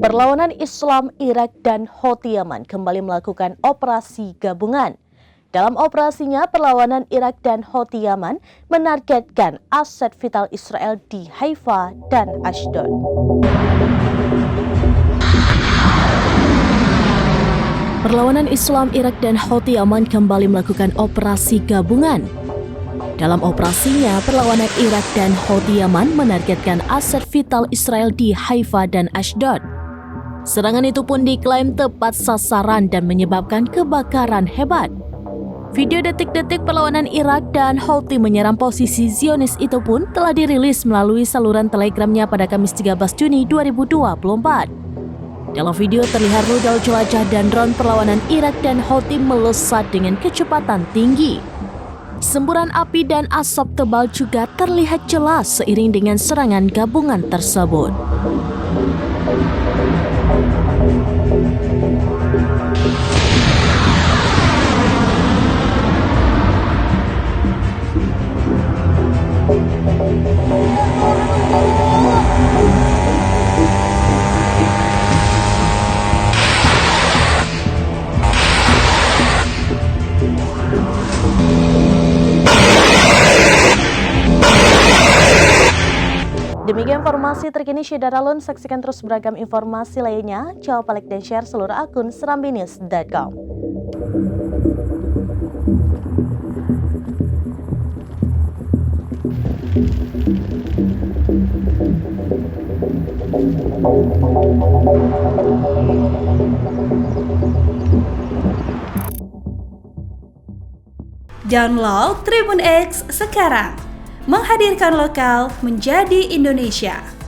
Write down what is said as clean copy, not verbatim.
Perlawanan Islam Irak dan Houthi Yaman kembali melakukan operasi gabungan. Dalam operasinya, perlawanan Irak dan Houthi Yaman menargetkan aset vital Israel di Haifa dan Ashdod. Perlawanan Islam Irak dan Houthi Yaman kembali melakukan operasi gabungan. Dalam operasinya, perlawanan Irak dan Houthi Yaman menargetkan aset vital Israel di Haifa dan Ashdod. Serangan itu pun diklaim tepat sasaran dan menyebabkan kebakaran hebat. Video detik-detik perlawanan Irak dan Houthi menyerang posisi Zionis itu pun telah dirilis melalui saluran Telegramnya pada Kamis 13 Juni 2024. Dalam video terlihat rudal jelajah dan drone perlawanan Irak dan Houthi melesat dengan kecepatan tinggi. Semburan api dan asap tebal juga terlihat jelas seiring dengan serangan gabungan tersebut. Demikian informasi terkini Syedaralun, saksikan terus beragam informasi lainnya. Coba like dan share seluruh akun serambinews.com. Download Tribun X sekarang, menghadirkan lokal menjadi Indonesia.